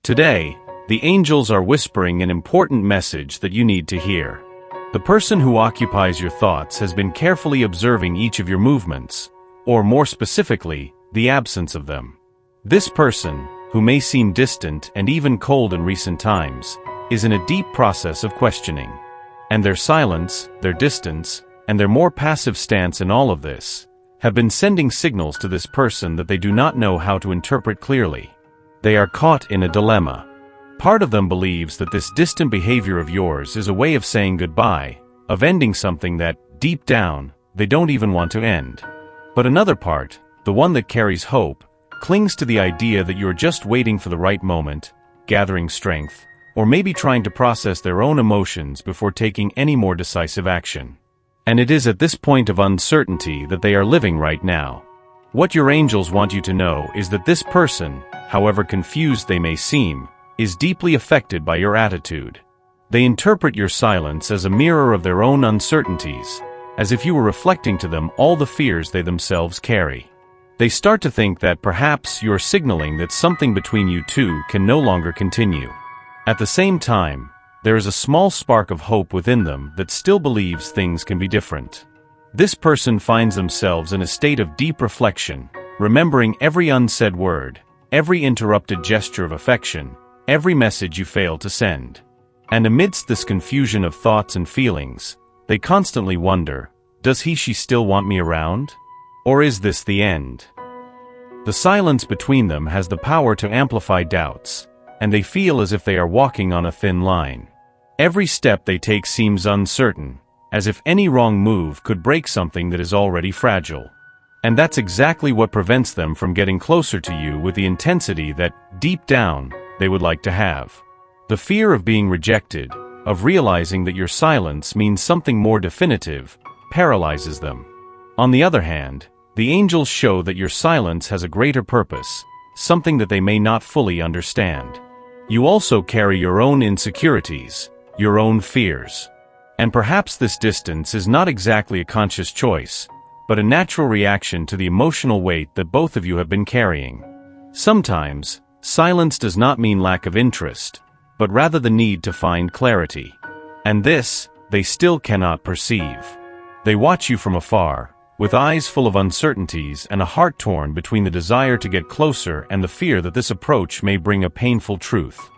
Today, the angels are whispering an important message that you need to hear. The person who occupies your thoughts has been carefully observing each of your movements, or more specifically, the absence of them. This person, who may seem distant and even cold in recent times, is in a deep process of questioning. And their silence, their distance, and their more passive stance in all of this, have been sending signals to this person that they do not know how to interpret clearly. They are caught in a dilemma. Part of them believes that this distant behavior of yours is a way of saying goodbye, of ending something that, deep down, they don't even want to end. But another part, the one that carries hope, clings to the idea that you're just waiting for the right moment, gathering strength, or maybe trying to process their own emotions before taking any more decisive action. And it is at this point of uncertainty that they are living right now. What your angels want you to know is that this person, however confused they may seem, is deeply affected by your attitude. They interpret your silence as a mirror of their own uncertainties, as if you were reflecting to them all the fears they themselves carry. They start to think that perhaps you're signaling that something between you two can no longer continue. At the same time, there is a small spark of hope within them that still believes things can be different. This person finds themselves in a state of deep reflection, remembering every unsaid word, every interrupted gesture of affection, every message you failed to send. And amidst this confusion of thoughts and feelings, they constantly wonder, does she still want me around? Or is this the end? The silence between them has the power to amplify doubts, and they feel as if they are walking on a thin line. Every step they take seems uncertain, as if any wrong move could break something that is already fragile. And that's exactly what prevents them from getting closer to you with the intensity that, deep down, they would like to have. The fear of being rejected, of realizing that your silence means something more definitive, paralyzes them. On the other hand, the angels show that your silence has a greater purpose, something that they may not fully understand. You also carry your own insecurities, your own fears. And perhaps this distance is not exactly a conscious choice, but a natural reaction to the emotional weight that both of you have been carrying. Sometimes, silence does not mean lack of interest, but rather the need to find clarity. And this, they still cannot perceive. They watch you from afar, with eyes full of uncertainties and a heart torn between the desire to get closer and the fear that this approach may bring a painful truth.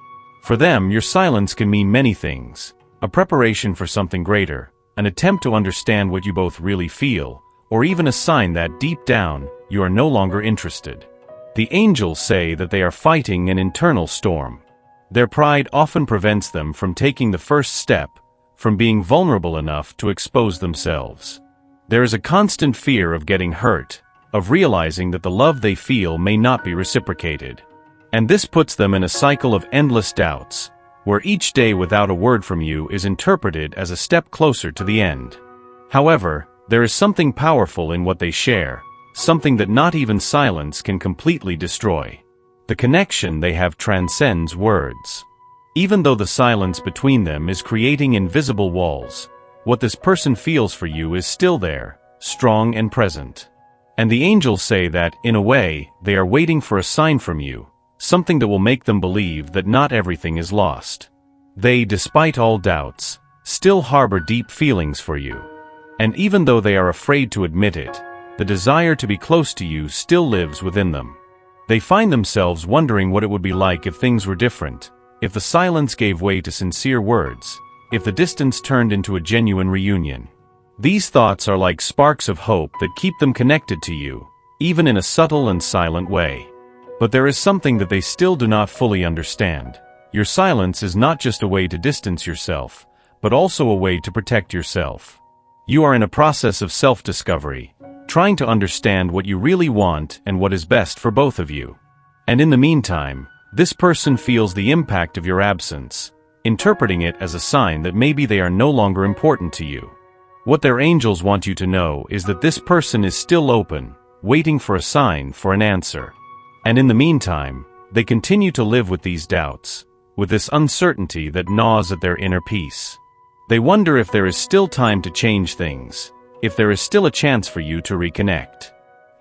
For them, your silence can mean many things: a preparation for something greater, an attempt to understand what you both really feel, or even a sign that, deep down, you are no longer interested. The angels say that they are fighting an internal storm. Their pride often prevents them from taking the first step, from being vulnerable enough to expose themselves. There is a constant fear of getting hurt, of realizing that the love they feel may not be reciprocated. And this puts them in a cycle of endless doubts, where each day without a word from you is interpreted as a step closer to the end. However, there is something powerful in what they share, something that not even silence can completely destroy. The connection they have transcends words. Even though the silence between them is creating invisible walls, what this person feels for you is still there, strong and present. And the angels say that, in a way, they are waiting for a sign from you, something that will make them believe that not everything is lost. They, despite all doubts, still harbor deep feelings for you. And even though they are afraid to admit it, the desire to be close to you still lives within them. They find themselves wondering what it would be like if things were different, if the silence gave way to sincere words, if the distance turned into a genuine reunion. These thoughts are like sparks of hope that keep them connected to you, even in a subtle and silent way. But there is something that they still do not fully understand. Your silence is not just a way to distance yourself, but also a way to protect yourself. You are in a process of self-discovery, trying to understand what you really want and what is best for both of you. And in the meantime, this person feels the impact of your absence, interpreting it as a sign that maybe they are no longer important to you. What their angels want you to know is that this person is still open, waiting for a sign, for an answer. And in the meantime, they continue to live with these doubts, with this uncertainty that gnaws at their inner peace. They wonder if there is still time to change things, if there is still a chance for you to reconnect.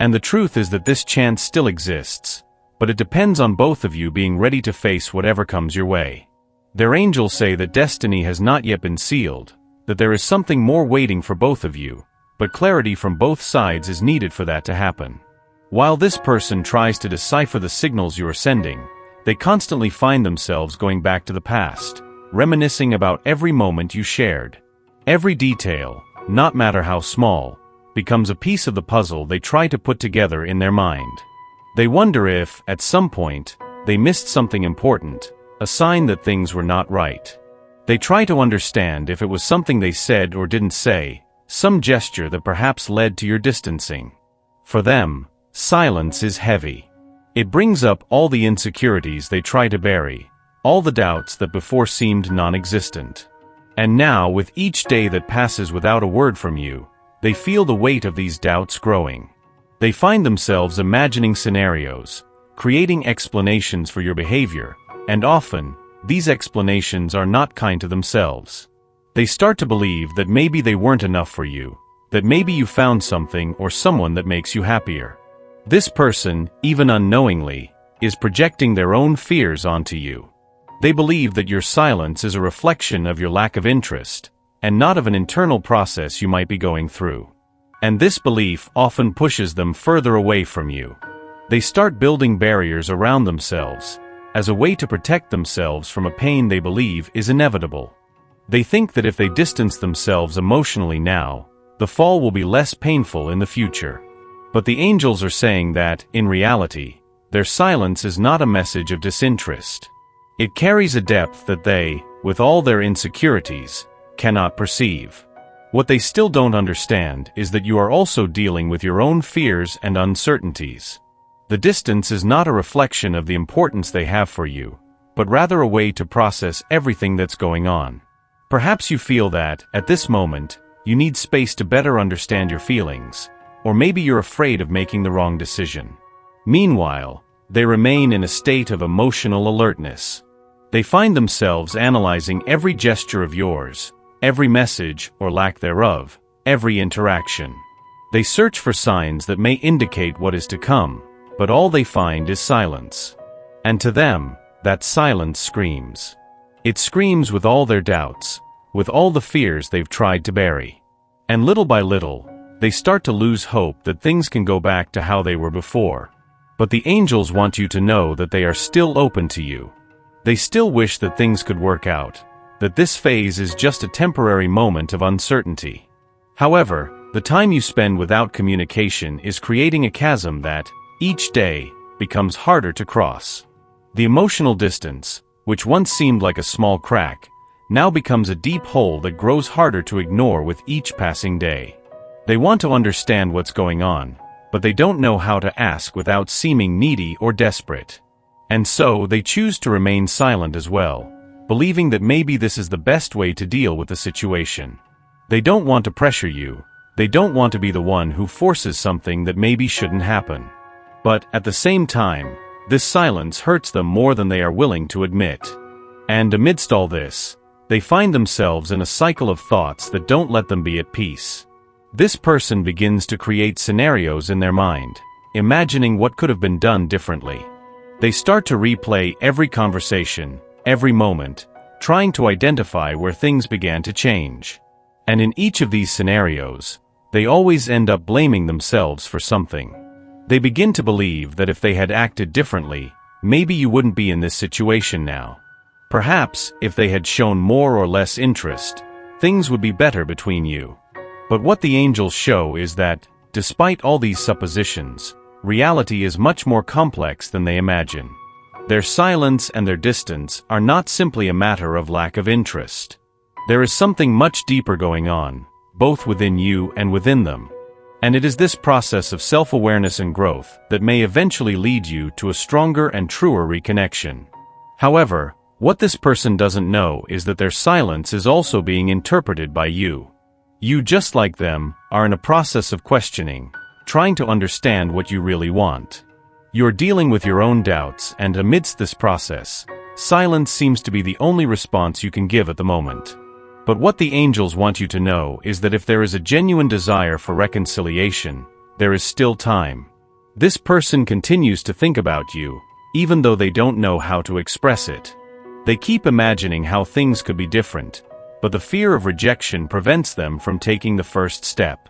And the truth is that this chance still exists, but it depends on both of you being ready to face whatever comes your way. Their angels say that destiny has not yet been sealed, that there is something more waiting for both of you, but clarity from both sides is needed for that to happen. While this person tries to decipher the signals you are sending, they constantly find themselves going back to the past, reminiscing about every moment you shared. Every detail, not matter how small, becomes a piece of the puzzle they try to put together in their mind. They wonder if, at some point, they missed something important, a sign that things were not right. They try to understand if it was something they said or didn't say, some gesture that perhaps led to your distancing. For them, silence is heavy. It brings up all the insecurities they try to bury, all the doubts that before seemed non-existent. And now, with each day that passes without a word from you, they feel the weight of these doubts growing. They find themselves imagining scenarios, creating explanations for your behavior, and often, these explanations are not kind to themselves. They start to believe that maybe they weren't enough for you, that maybe you found something or someone that makes you happier. This person, even unknowingly, is projecting their own fears onto you. They believe that your silence is a reflection of your lack of interest, and not of an internal process you might be going through. And this belief often pushes them further away from you. They start building barriers around themselves, as a way to protect themselves from a pain they believe is inevitable. They think that if they distance themselves emotionally now, the fall will be less painful in the future. But the angels are saying that, in reality, their silence is not a message of disinterest. It carries a depth that they, with all their insecurities, cannot perceive. What they still don't understand is that you are also dealing with your own fears and uncertainties. The distance is not a reflection of the importance they have for you, but rather a way to process everything that's going on. Perhaps you feel that, at this moment, you need space to better understand your feelings, or maybe you're afraid of making the wrong decision. Meanwhile, they remain in a state of emotional alertness. They find themselves analyzing every gesture of yours, every message, or lack thereof, every interaction. They search for signs that may indicate what is to come, but all they find is silence. And to them, that silence screams. It screams with all their doubts, with all the fears they've tried to bury. And little by little, they start to lose hope that things can go back to how they were before. But the angels want you to know that they are still open to you. They still wish that things could work out, that this phase is just a temporary moment of uncertainty. However, the time you spend without communication is creating a chasm that, each day, becomes harder to cross. The emotional distance, which once seemed like a small crack, now becomes a deep hole that grows harder to ignore with each passing day. They want to understand what's going on, but they don't know how to ask without seeming needy or desperate. And so they choose to remain silent as well, believing that maybe this is the best way to deal with the situation. They don't want to pressure you, they don't want to be the one who forces something that maybe shouldn't happen. But, at the same time, this silence hurts them more than they are willing to admit. And amidst all this, they find themselves in a cycle of thoughts that don't let them be at peace. This person begins to create scenarios in their mind, imagining what could have been done differently. They start to replay every conversation, every moment, trying to identify where things began to change. And in each of these scenarios, they always end up blaming themselves for something. They begin to believe that if they had acted differently, maybe you wouldn't be in this situation now. Perhaps, if they had shown more or less interest, things would be better between you. But what the angels show is that, despite all these suppositions, reality is much more complex than they imagine. Their silence and their distance are not simply a matter of lack of interest. There is something much deeper going on, both within you and within them. And it is this process of self-awareness and growth that may eventually lead you to a stronger and truer reconnection. However, what this person doesn't know is that their silence is also being interpreted by you. You, just like them, are in a process of questioning, trying to understand what you really want. You're dealing with your own doubts, and amidst this process, silence seems to be the only response you can give at the moment. But what the angels want you to know is that if there is a genuine desire for reconciliation, there is still time. This person continues to think about you, even though they don't know how to express it. They keep imagining how things could be different, but the fear of rejection prevents them from taking the first step.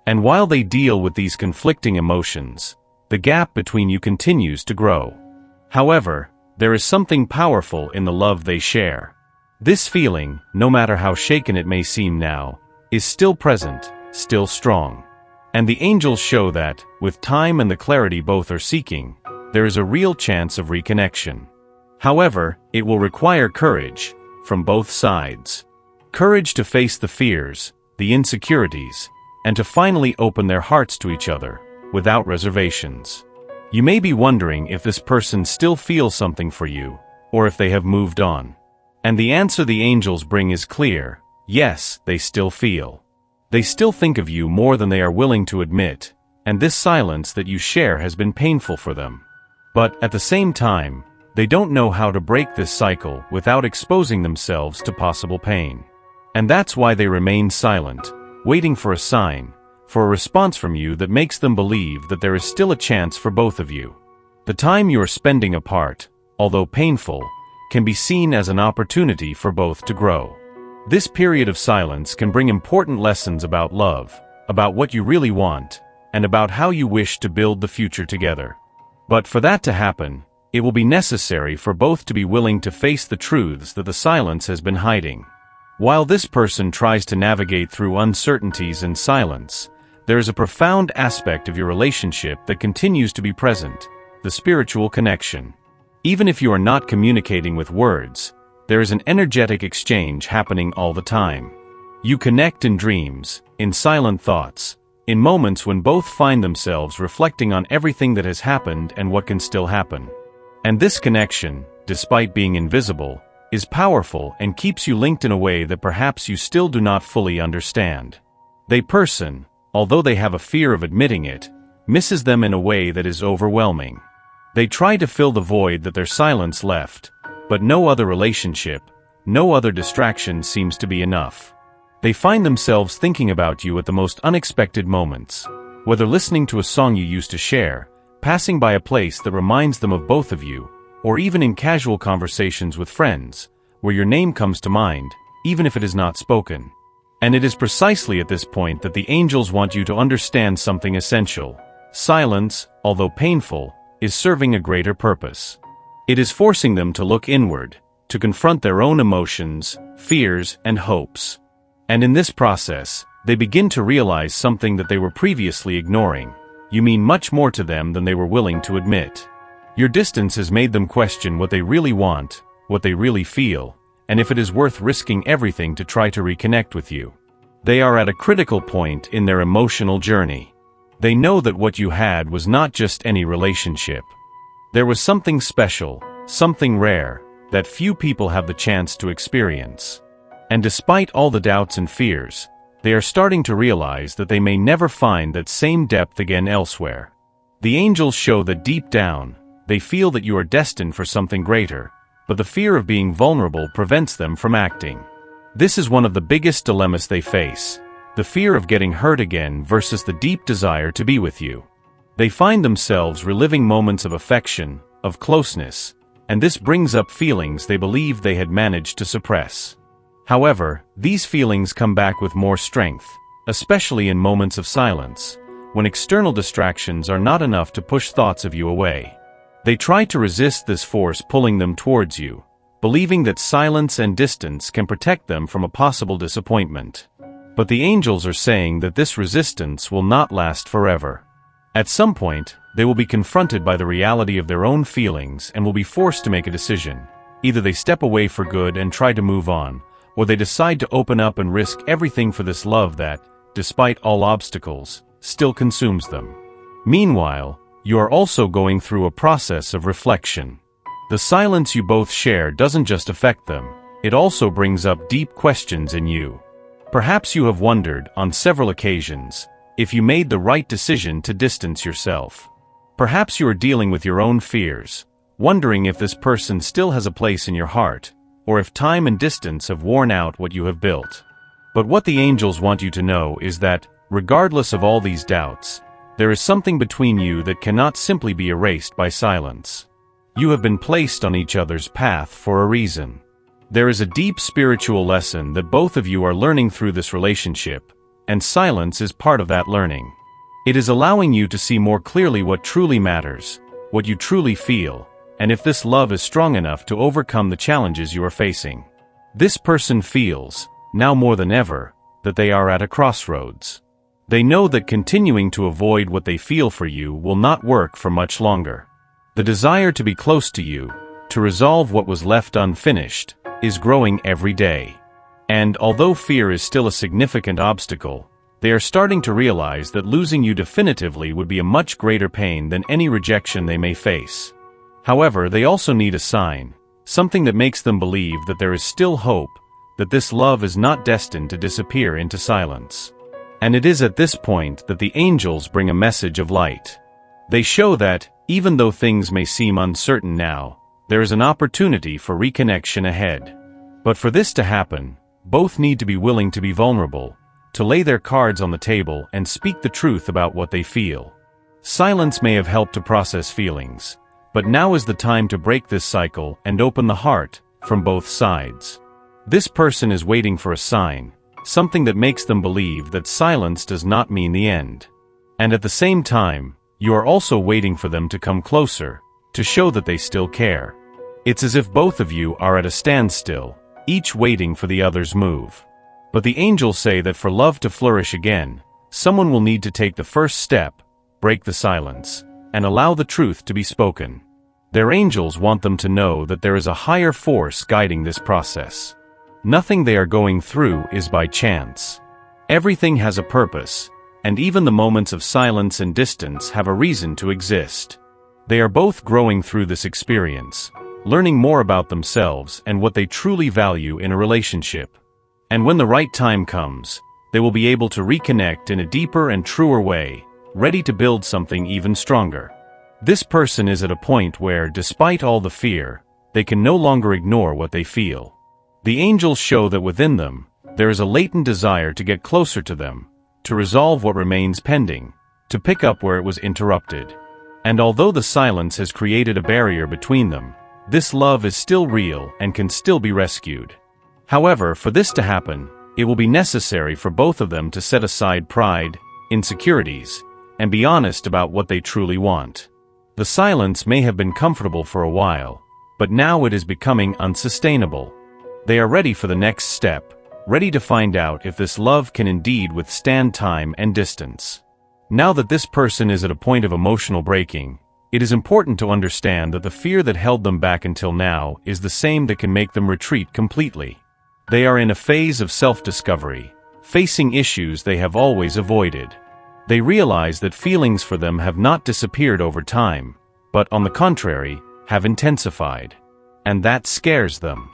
And while they deal with these conflicting emotions, the gap between you continues to grow. However, there is something powerful in the love they share. This feeling, no matter how shaken it may seem now, is still present, still strong. And the angels show that, with time and the clarity both are seeking, there is a real chance of reconnection. However, it will require courage, from both sides. Courage to face the fears, the insecurities, and to finally open their hearts to each other, without reservations. You may be wondering if this person still feels something for you, or if they have moved on. And the answer the angels bring is clear: yes, they still feel. They still think of you more than they are willing to admit, and this silence that you share has been painful for them. But, at the same time, they don't know how to break this cycle without exposing themselves to possible pain. And that's why they remain silent, waiting for a sign, for a response from you that makes them believe that there is still a chance for both of you. The time you are spending apart, although painful, can be seen as an opportunity for both to grow. This period of silence can bring important lessons about love, about what you really want, and about how you wish to build the future together. But for that to happen, it will be necessary for both to be willing to face the truths that the silence has been hiding. While this person tries to navigate through uncertainties and silence, there is a profound aspect of your relationship that continues to be present: the spiritual connection. Even if you are not communicating with words, there is an energetic exchange happening all the time. You connect in dreams, in silent thoughts, in moments when both find themselves reflecting on everything that has happened and what can still happen. And this connection, despite being invisible, is powerful and keeps you linked in a way that perhaps you still do not fully understand. They person, although they have a fear of admitting it, misses them in a way that is overwhelming. They try to fill the void that their silence left, but no other relationship, no other distraction seems to be enough. They find themselves thinking about you at the most unexpected moments, whether listening to a song you used to share, passing by a place that reminds them of both of you, or even in casual conversations with friends, where your name comes to mind, even if it is not spoken. And it is precisely at this point that the angels want you to understand something essential. Silence, although painful, is serving a greater purpose. It is forcing them to look inward, to confront their own emotions, fears, and hopes. And in this process, they begin to realize something that they were previously ignoring. You mean much more to them than they were willing to admit. Your distance has made them question what they really want, what they really feel, and if it is worth risking everything to try to reconnect with you. They are at a critical point in their emotional journey. They know that what you had was not just any relationship. There was something special, something rare, that few people have the chance to experience. And despite all the doubts and fears, they are starting to realize that they may never find that same depth again elsewhere. The angels show that deep down, they feel that you are destined for something greater, but the fear of being vulnerable prevents them from acting. This is one of the biggest dilemmas they face: the fear of getting hurt again versus the deep desire to be with you. They find themselves reliving moments of affection, of closeness, and this brings up feelings they believe they had managed to suppress. However, these feelings come back with more strength, especially in moments of silence, when external distractions are not enough to push thoughts of you away. They try to resist this force pulling them towards you, believing that silence and distance can protect them from a possible disappointment. But the angels are saying that this resistance will not last forever. At some point, they will be confronted by the reality of their own feelings and will be forced to make a decision. Either they step away for good and try to move on, or they decide to open up and risk everything for this love that, despite all obstacles, still consumes them. Meanwhile, you are also going through a process of reflection. The silence you both share doesn't just affect them, it also brings up deep questions in you. Perhaps you have wondered, on several occasions, if you made the right decision to distance yourself. Perhaps you are dealing with your own fears, wondering if this person still has a place in your heart, or if time and distance have worn out what you have built. But what the angels want you to know is that, regardless of all these doubts, there is something between you that cannot simply be erased by silence. You have been placed on each other's path for a reason. There is a deep spiritual lesson that both of you are learning through this relationship, and silence is part of that learning. It is allowing you to see more clearly what truly matters, what you truly feel, and if this love is strong enough to overcome the challenges you are facing. This person feels, now more than ever, that they are at a crossroads. They know that continuing to avoid what they feel for you will not work for much longer. The desire to be close to you, to resolve what was left unfinished, is growing every day. And although fear is still a significant obstacle, they are starting to realize that losing you definitively would be a much greater pain than any rejection they may face. However, they also need a sign, something that makes them believe that there is still hope, that this love is not destined to disappear into silence. And it is at this point that the angels bring a message of light. They show that, even though things may seem uncertain now, there is an opportunity for reconnection ahead. But for this to happen, both need to be willing to be vulnerable, to lay their cards on the table and speak the truth about what they feel. Silence may have helped to process feelings, but now is the time to break this cycle and open the heart, from both sides. This person is waiting for a sign, something that makes them believe that silence does not mean the end. And at the same time, you are also waiting for them to come closer, to show that they still care. It's as if both of you are at a standstill, each waiting for the other's move. But the angels say that for love to flourish again, someone will need to take the first step, break the silence, and allow the truth to be spoken. Their angels want them to know that there is a higher force guiding this process. Nothing they are going through is by chance. Everything has a purpose, and even the moments of silence and distance have a reason to exist. They are both growing through this experience, learning more about themselves and what they truly value in a relationship. And when the right time comes, they will be able to reconnect in a deeper and truer way, ready to build something even stronger. This person is at a point where, despite all the fear, they can no longer ignore what they feel. The angels show that within them, there is a latent desire to get closer to them, to resolve what remains pending, to pick up where it was interrupted. And although the silence has created a barrier between them, this love is still real and can still be rescued. However, for this to happen, it will be necessary for both of them to set aside pride, insecurities, and be honest about what they truly want. The silence may have been comfortable for a while, but now it is becoming unsustainable. They are ready for the next step, ready to find out if this love can indeed withstand time and distance. Now that this person is at a point of emotional breaking, it is important to understand that the fear that held them back until now is the same that can make them retreat completely. They are in a phase of self-discovery, facing issues they have always avoided. They realize that feelings for them have not disappeared over time, but on the contrary, have intensified. And that scares them.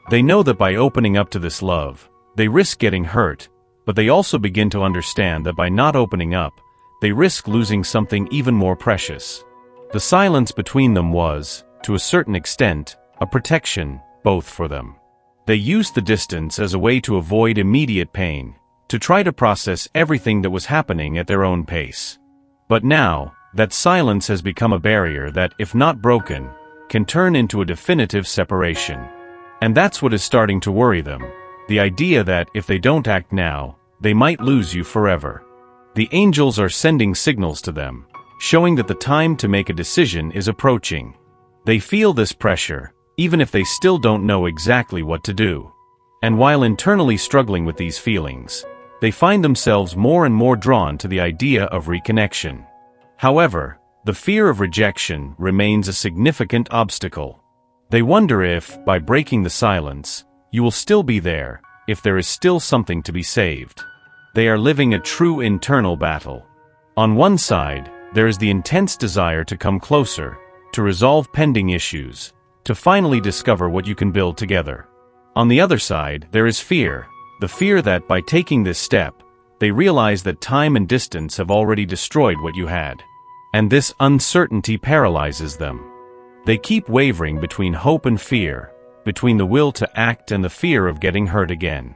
They know that by opening up to this love, they risk getting hurt, but they also begin to understand that by not opening up, they risk losing something even more precious. The silence between them was, to a certain extent, a protection, both for them. They used the distance as a way to avoid immediate pain, to try to process everything that was happening at their own pace. But now, that silence has become a barrier that, if not broken, can turn into a definitive separation. And that's what is starting to worry them, the idea that if they don't act now, they might lose you forever. The angels are sending signals to them, showing that the time to make a decision is approaching. They feel this pressure, even if they still don't know exactly what to do. And while internally struggling with these feelings, they find themselves more and more drawn to the idea of reconnection. However, the fear of rejection remains a significant obstacle. They wonder if, by breaking the silence, you will still be there, if there is still something to be saved. They are living a true internal battle. On one side, there is the intense desire to come closer, to resolve pending issues, to finally discover what you can build together. On the other side, there is fear, the fear that by taking this step, they realize that time and distance have already destroyed what you had. And this uncertainty paralyzes them. They keep wavering between hope and fear, between the will to act and the fear of getting hurt again.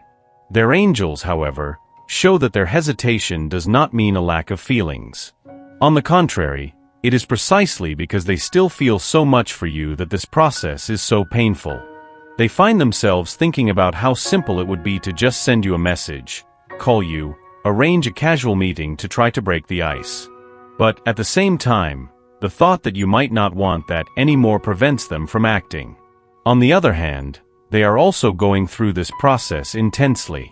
Their angels, however, show that their hesitation does not mean a lack of feelings. On the contrary, It is precisely because they still feel so much for you that this process is so painful. They find themselves thinking about how simple it would be to just send you a message, call you, arrange a casual meeting to try to break the ice. But, at the same time, the thought that you might not want that anymore prevents them from acting. On the other hand, they are also going through this process intensely.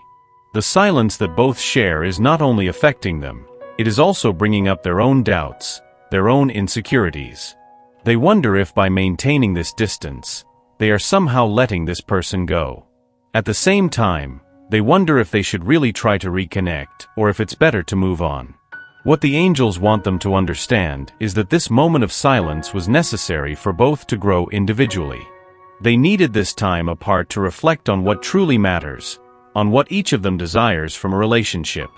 The silence that both share is not only affecting them, it is also bringing up their own doubts, their own insecurities. They wonder if by maintaining this distance, they are somehow letting this person go. At the same time, they wonder if they should really try to reconnect, or if it's better to move on. What the angels want them to understand is that this moment of silence was necessary for both to grow individually. They needed this time apart to reflect on what truly matters, on what each of them desires from a relationship.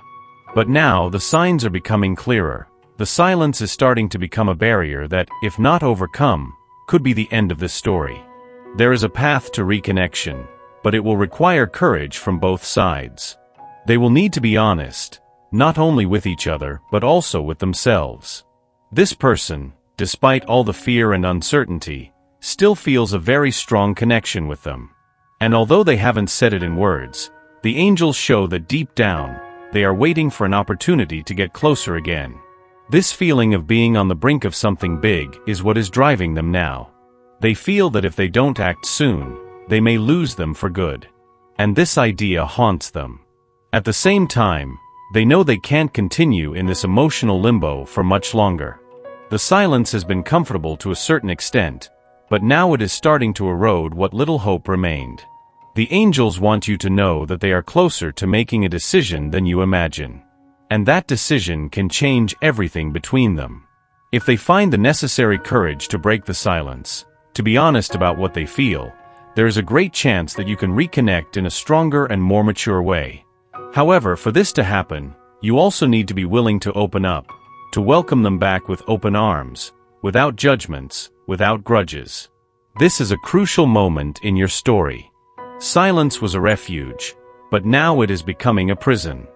But now the signs are becoming clearer. The silence is starting to become a barrier that, if not overcome, could be the end of this story. There is a path to reconnection, but it will require courage from both sides. They will need to be honest, not only with each other, but also with themselves. This person, despite all the fear and uncertainty, still feels a very strong connection with them. And although they haven't said it in words, the angels show that deep down, they are waiting for an opportunity to get closer again. This feeling of being on the brink of something big is what is driving them now. They feel that if they don't act soon, they may lose them for good. And this idea haunts them. At the same time, they know they can't continue in this emotional limbo for much longer. The silence has been comfortable to a certain extent, but now it is starting to erode what little hope remained. The angels want you to know that they are closer to making a decision than you imagine. And that decision can change everything between them. If they find the necessary courage to break the silence, to be honest about what they feel, there is a great chance that you can reconnect in a stronger and more mature way. However, for this to happen, you also need to be willing to open up, to welcome them back with open arms, without judgments, without grudges. This is a crucial moment in your story. Silence was a refuge, but now it is becoming a prison.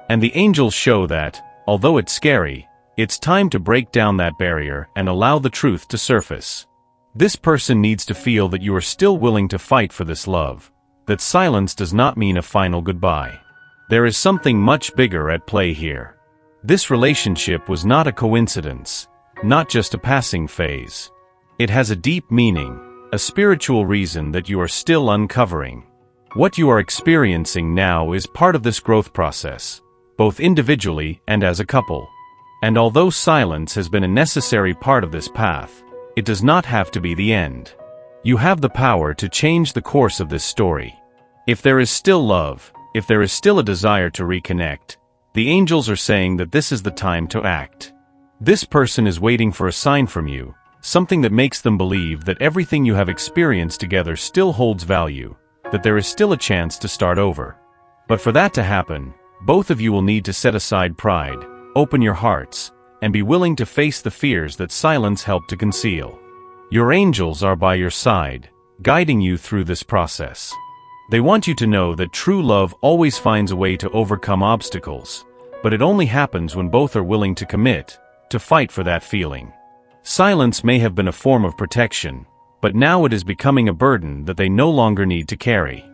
And the angels show that, although it's scary, it's time to break down that barrier and allow the truth to surface. This person needs to feel that you are still willing to fight for this love, that silence does not mean a final goodbye. There is something much bigger at play here. This relationship was not a coincidence, not just a passing phase. It has a deep meaning, a spiritual reason that you are still uncovering. What you are experiencing now is part of this growth process, both individually and as a couple. And although silence has been a necessary part of this path, it does not have to be the end. You have the power to change the course of this story. If there is still love, if there is still a desire to reconnect, the angels are saying that this is the time to act. This person is waiting for a sign from you, something that makes them believe that everything you have experienced together still holds value, that there is still a chance to start over. But for that to happen, both of you will need to set aside pride, open your hearts, and be willing to face the fears that silence helped to conceal. Your angels are by your side, guiding you through this process. They want you to know that true love always finds a way to overcome obstacles, but it only happens when both are willing to commit, to fight for that feeling. Silence may have been a form of protection, but now it is becoming a burden that they no longer need to carry.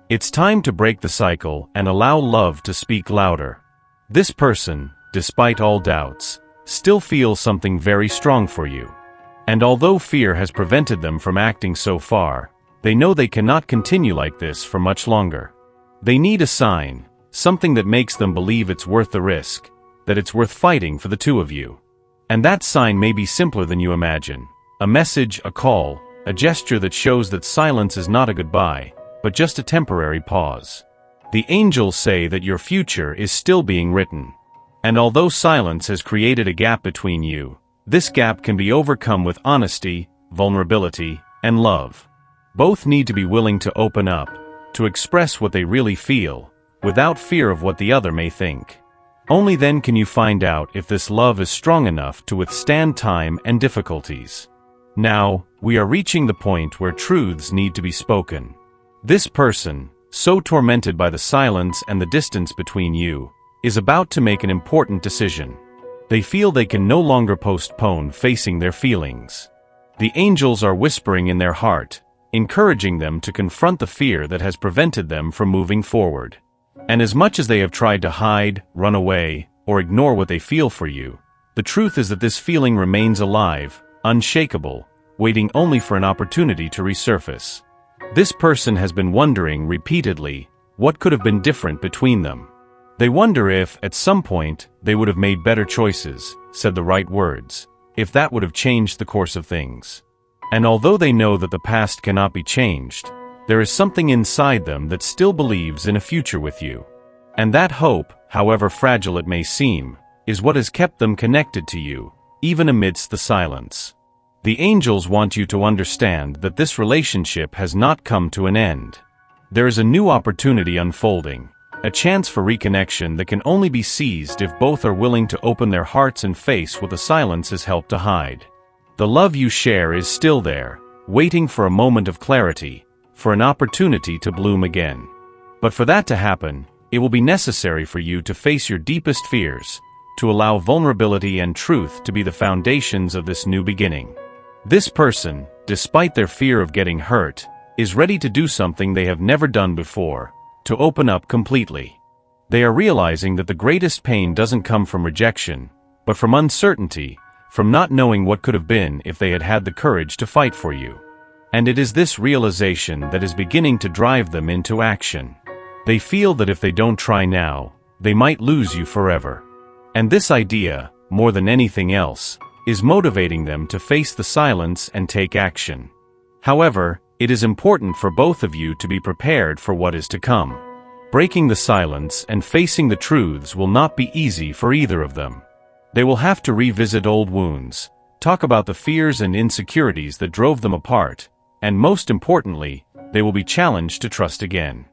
It's time to break the cycle and allow love to speak louder. This person, despite all doubts, still feels something very strong for you. And although fear has prevented them from acting so far, they know they cannot continue like this for much longer. They need a sign, something that makes them believe it's worth the risk, that it's worth fighting for the two of you. And that sign may be simpler than you imagine. A message, a call, a gesture that shows that silence is not a goodbye, but just a temporary pause. The angels say that your future is still being written. And although silence has created a gap between you, this gap can be overcome with honesty, vulnerability, and love. Both need to be willing to open up, to express what they really feel, without fear of what the other may think. Only then can you find out if this love is strong enough to withstand time and difficulties. Now, we are reaching the point where truths need to be spoken. This person, so tormented by the silence and the distance between you, is about to make an important decision. They feel they can no longer postpone facing their feelings. The angels are whispering in their heart, encouraging them to confront the fear that has prevented them from moving forward. And as much as they have tried to hide, run away, or ignore what they feel for you, the truth is that this feeling remains alive, unshakable, waiting only for an opportunity to resurface. This person has been wondering repeatedly what could have been different between them. They wonder if, at some point, they would have made better choices, said the right words, if that would have changed the course of things. And although they know that the past cannot be changed, there is something inside them that still believes in a future with you. And that hope, however fragile it may seem, is what has kept them connected to you, even amidst the silence. The angels want you to understand that this relationship has not come to an end. There is a new opportunity unfolding, a chance for reconnection that can only be seized if both are willing to open their hearts and face what the silence has helped to hide. The love you share is still there, waiting for a moment of clarity, for an opportunity to bloom again. But for that to happen, it will be necessary for you to face your deepest fears, to allow vulnerability and truth to be the foundations of this new beginning. This person, despite their fear of getting hurt, is ready to do something they have never done before, to open up completely. They are realizing that the greatest pain doesn't come from rejection, but from uncertainty, from not knowing what could have been if they had had the courage to fight for you. And it is this realization that is beginning to drive them into action. They feel that if they don't try now, they might lose you forever. And this idea, more than anything else, is motivating them to face the silence and take action. However, it is important for both of you to be prepared for what is to come. Breaking the silence and facing the truths will not be easy for either of them. They will have to revisit old wounds, talk about the fears and insecurities that drove them apart, and most importantly, they will be challenged to trust again.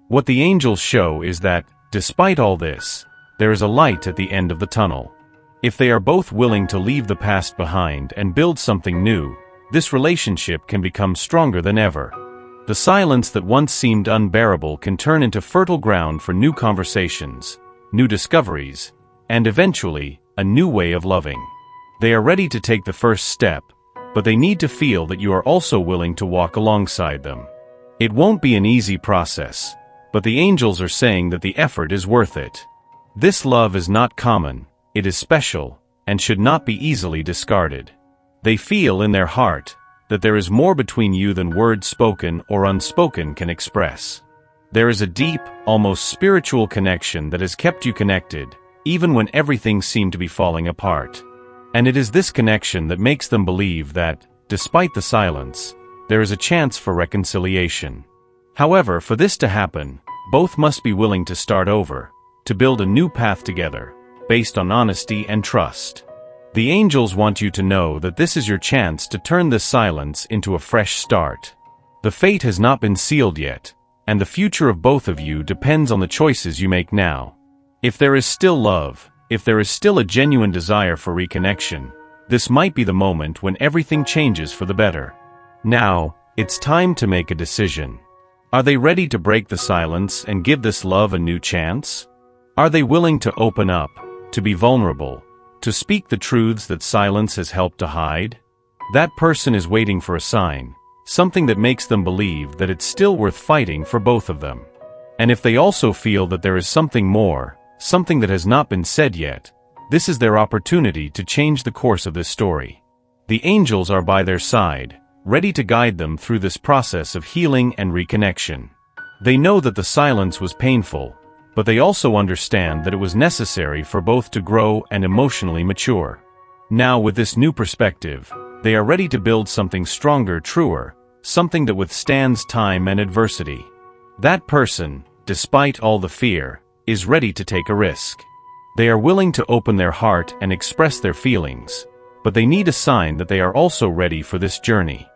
What the angels show is that, despite all this, there is a light at the end of the tunnel. If they are both willing to leave the past behind and build something new, this relationship can become stronger than ever. The silence that once seemed unbearable can turn into fertile ground for new conversations, new discoveries, and eventually, a new way of loving. They are ready to take the first step, but they need to feel that you are also willing to walk alongside them. It won't be an easy process, but the angels are saying that the effort is worth it. This love is not common, it is special, and should not be easily discarded. They feel in their heart that there is more between you than words spoken or unspoken can express. There is a deep, almost spiritual connection that has kept you connected, even when everything seemed to be falling apart. And it is this connection that makes them believe that, despite the silence, there is a chance for reconciliation. However, for this to happen, both must be willing to start over, to build a new path together, based on honesty and trust. The angels want you to know that this is your chance to turn this silence into a fresh start. The fate has not been sealed yet, and the future of both of you depends on the choices you make now. If there is still love, if there is still a genuine desire for reconnection, this might be the moment when everything changes for the better. Now, it's time to make a decision. Are they ready to break the silence and give this love a new chance? Are they willing to open up, to be vulnerable, to speak the truths that silence has helped to hide? That person is waiting for a sign, something that makes them believe that it's still worth fighting for both of them. And if they also feel that there is something more, something that has not been said yet, this is their opportunity to change the course of this story. The angels are by their side, ready to guide them through this process of healing and reconnection. They know that the silence was painful, but they also understand that it was necessary for both to grow and emotionally mature. Now, with this new perspective, they are ready to build something stronger, truer, something that withstands time and adversity. That person, despite all the fear, is ready to take a risk. They are willing to open their heart and express their feelings, but they need a sign that they are also ready for this journey.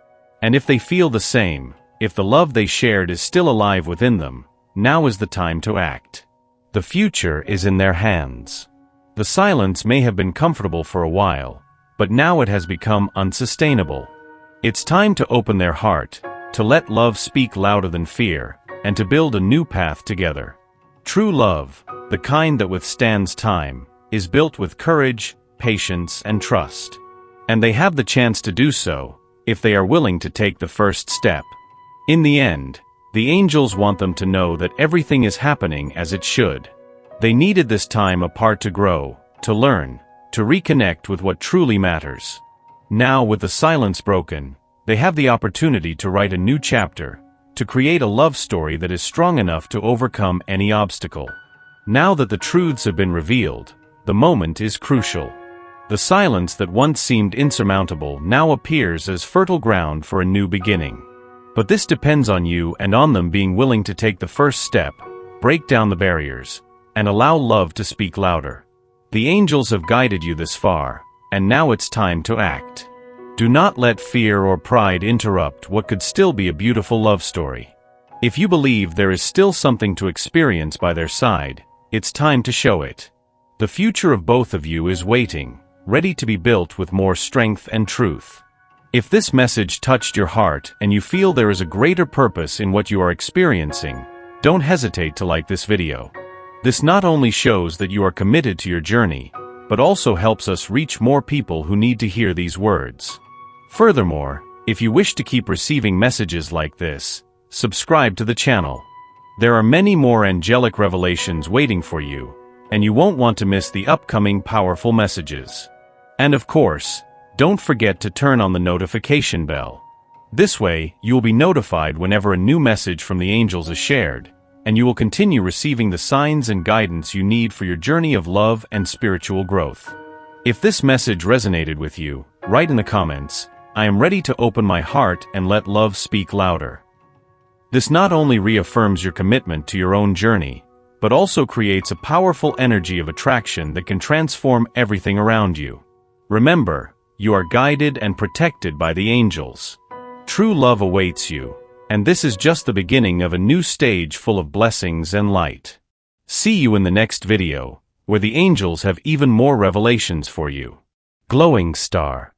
And if they feel the same, if the love they shared is still alive within them, now is the time to act. The future is in their hands. The silence may have been comfortable for a while, but now it has become unsustainable. It's time to open their heart, to let love speak louder than fear, and to build a new path together. True love, the kind that withstands time, is built with courage, patience, and trust. And they have the chance to do so, if they are willing to take the first step. In the end, the angels want them to know that everything is happening as it should. They needed this time apart to grow, to learn, to reconnect with what truly matters. Now, with the silence broken, they have the opportunity to write a new chapter, to create a love story that is strong enough to overcome any obstacle. Now that the truths have been revealed, the moment is crucial. The silence that once seemed insurmountable now appears as fertile ground for a new beginning. But this depends on you and on them being willing to take the first step, break down the barriers, and allow love to speak louder. The angels have guided you this far, and now it's time to act. Do not let fear or pride interrupt what could still be a beautiful love story. If you believe there is still something to experience by their side, it's time to show it. The future of both of you is waiting, ready to be built with more strength and truth. If this message touched your heart and you feel there is a greater purpose in what you are experiencing, don't hesitate to like this video. This not only shows that you are committed to your journey, but also helps us reach more people who need to hear these words. Furthermore, if you wish to keep receiving messages like this, subscribe to the channel. There are many more angelic revelations waiting for you, and you won't want to miss the upcoming powerful messages. And of course, don't forget to turn on the notification bell. This way, you will be notified whenever a new message from the angels is shared, and you will continue receiving the signs and guidance you need for your journey of love and spiritual growth. If this message resonated with you, write in the comments, "I am ready to open my heart and let love speak louder." This not only reaffirms your commitment to your own journey, but also creates a powerful energy of attraction that can transform everything around you. Remember, you are guided and protected by the angels. True love awaits you, and this is just the beginning of a new stage full of blessings and light. See you in the next video, where the angels have even more revelations for you. Glowing Star.